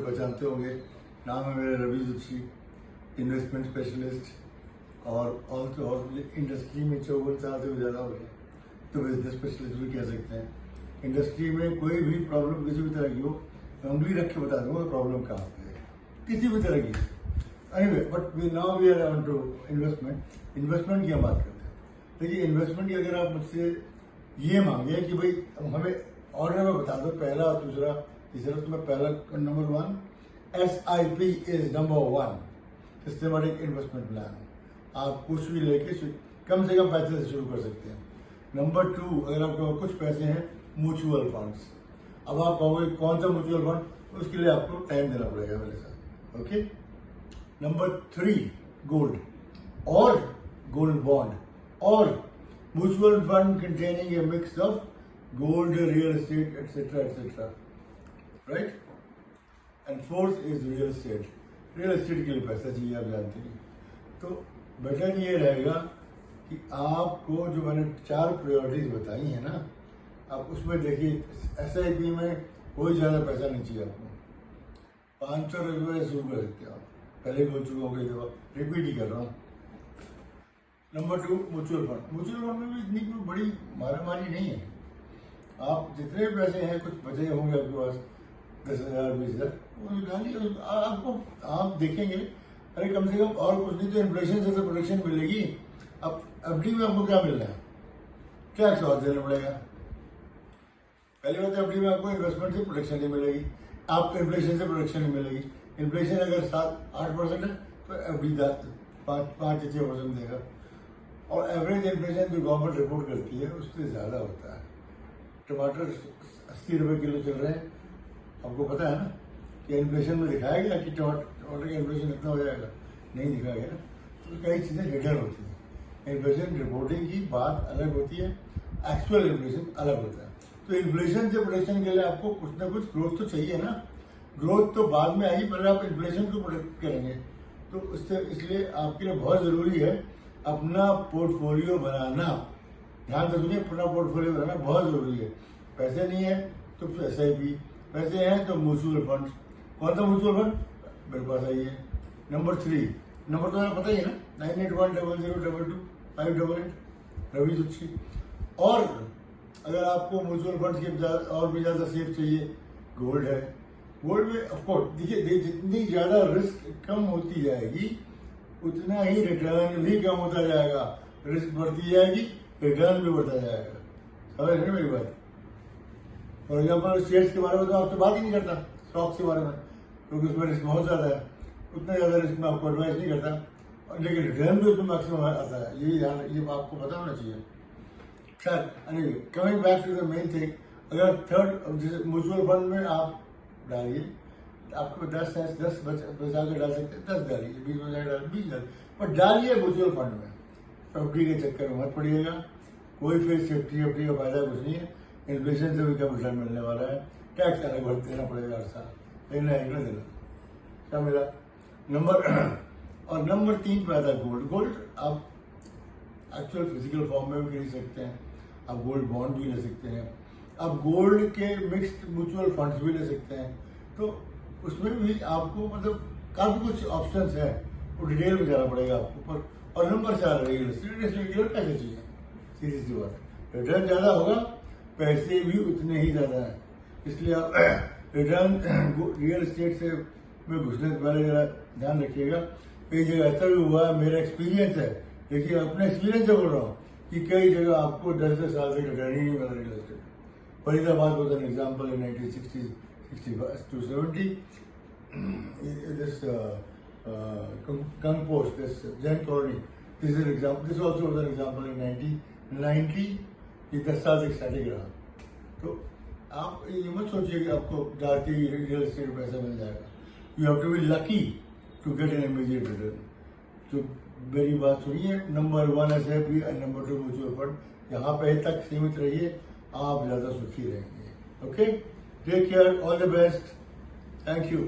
पहचानते होंगे। नाम है मेरा रवि जोशी, इन्वेस्टमेंट स्पेशलिस्ट, और इंडस्ट्री में 54 साल से ज़्यादा हो गए, तो बिजनेस स्पेशलिस्ट भी कह सकते हैं। इंडस्ट्री में कोई भी प्रॉब्लम किसी भी तरह की हो, मैं उंगली रख के बता दूंगा प्रॉब्लम कहाँ पे है, किसी भी तरह की। Anyway, but now we are on to investment की हम बात करते हैं। देखिए, इन्वेस्टमेंट की अगर आप मुझसे ये मांगे कि भाई हमें ऑर्डर में बता दो, पहला, दूसरा, तीसरा, तो मैं पहला number 1, SIP is number 1, systematic investment plan. आप कुछ भी लेके कम से कम पैसे से शुरू कर सकते हैं। नंबर 2, अगर आपके पास कुछ पैसे हैं, म्यूचुअल फंड्स। अब आप कहोगे कौन सा म्यूचुअल फंड, उसके लिए आपको टाइम देना पड़ेगा मेरे साथ, ओके। नंबर 3, गोल्ड और गोल्ड बॉन्ड और mutual fund containing A mix of gold, real estate, etcetera etcetera, right. And 4th is real estate. Real estate के लिए पैसा चाहिए, आप जानते हैं। तो बेटर ये रहेगा कि आपको जो मैंने 4 प्रायोरिटीज बताई हैं ना, आप उसमें देखिए। SIP में कोई ज़्यादा पैसा नहीं चाहिए आपको, 500 रुपये शुरू कर सकते हैं आप। पहले बोल चुका हूँ कई दफा, रिपीट ही कर रहा हूँ। Number 2, mutual fund. Mutual fund में भी इतनी कोई बड़ी मारामारी नहीं है। आप जितने भी पैसे हैं, कुछ बचे होंगे आपके पास 10,000 20,000, वो डालिए। आपको आप देखेंगे, अरे कम से कम और कुछ नहीं तो इन्फ्लेशन से तो प्रोटेक्शन मिलेगी। अब FD में आपको क्या मिल रहा है, क्या एक्सवाज देना पड़ेगा। पहली बात, FD में आपको इन्वेस्टमेंट से प्रोटेक्शन नहीं मिलेगी, आपको इन्फ्लेशन से प्रोटेक्शन नहीं मिलेगी। इन्फ्लेशन अगर 7-8% है तो FD 5-6% देगा, और एवरेज इन्फ्लेशन जो गवर्नमेंट रिपोर्ट करती है उससे ज़्यादा होता है। टमाटर 80 रुपये किलो चल रहे हैं, आपको पता है ना कि इन्फ्लेशन में दिखाया गया कि टमाटर का इन्फ्लेशन इतना हो जाएगा, नहीं दिखाया गया ना। तो कई चीज़ें हिडन होती हैं। इन्फ्लेशन रिपोर्टिंग की बात अलग होती है, एक्चुअल इन्फ्लेशन अलग होता है। तो इन्फ्लेशन से प्रोटेक्शन के लिए आपको कुछ ना कुछ ग्रोथ तो चाहिए ना। ग्रोथ तो बाद में आएगी, पहले आप इन्फ्लेशन को प्रोटेक्ट करेंगे। तो उससे इसलिए आपके लिए बहुत ज़रूरी है अपना पोर्टफोलियो बनाना। ध्यान से सुनिए, अपना पोर्टफोलियो बनाना बहुत ज़रूरी है। पैसे नहीं है तो SIP, पैसे हैं तो म्यूचुअल फंड। कौन सा म्यूचुअल फंड मेरे पास आई है। नंबर 3, नंबर तो पता ही है ना, 9810022588, रवि जोशी। और अगर आपको म्यूचुअल फंड के और भी ज़्यादा सेफ चाहिए, गोल्ड है। गोल्ड में ऑफकोर्स देखिए, जितनी ज़्यादा रिस्क कम होती जाएगी उतना ही रिटर्न भी कम होता जाएगा। रिस्क बढ़ती जाएगी, रिटर्न भी बढ़ता जाएगा। समझ रहे मेरी बात। फॉर एग्जाम्पल, शेयर्स के बारे में तो आपसे बात ही नहीं करता, स्टॉक्स के बारे में, क्योंकि उसमें रिस्क बहुत ज़्यादा है। उतना ज़्यादा रिस्क में आपको एडवाइस नहीं करता, लेकिन रिटर्न भी उसमें मैक्सिमम आता है। ये आपको पता होना चाहिए। खैर, anyway, coming back to the main thing, अगर थर्ड, जैसे म्यूचुअल फंड में आप डालिए, आपको 10 है, 10 बचा के डाल सकते हैं, 10 डालिए, 20 बचा के डालिए, 20 डालिए, पर डालिए म्यूचुअल फंड में। FD के चक्कर में मत पड़िएगा, कोई फिर सेफ्टी का फायदा कुछ नहीं है। इन्फ्लेशन से भी कम रिटर्न मिलने वाला है, टैक्स अलग भर देना पड़ेगा हर साल, लेकिन नहीं देना क्या मिला। नंबर 3 पे आता है गोल्ड। गोल्ड आप एक्चुअल फिजिकल फॉर्म में भी खरीद सकते हैं, आप गोल्ड बॉन्ड भी ले सकते हैं, आप गोल्ड के मिक्स्ड म्यूचुअल फंड्स भी ले सकते हैं। तो उसमें भी आपको मतलब काफ़ी कुछ ऑप्शंस है, वो डिटेल में जाना पड़ेगा आपको ऊपर। और नंबर 4, रियल एस्टेट। रियल पैसे चाहिए, सीधी सी बात है। रिटर्न ज़्यादा होगा, पैसे भी उतने ही ज़्यादा हैं, इसलिए आप रिटर्न रियल एस्टेट से में घुसने से पहले जरा ध्यान रखिएगा। कई जगह ऐसा भी हुआ है, मेरा एक्सपीरियंस है, देखिए अपने एक्सपीरियंस से बोल रहा हूँ कि कई जगह आपको 10 साल से रिटर्न ही नहीं मिला real estate. Faridabad was an example in 1960s, 65 to 70. This Compost, this Jain colony, this is an example. This also was an example in 1990. ये 10 साल से स्टैटिक रहा। तो आप ये मत सोचिए कि आपको जाके रियल एस्टेट पैसा मिल जाएगा। You have to be lucky to get an immediate return. तो मेरी बात सुनिए, number 1 SIP and number 2 mutual fund. यहाँ पे तक सीमित रहिए, आप ज़्यादा सुखी रहेंगे। Okay, take care, all the best, thank you.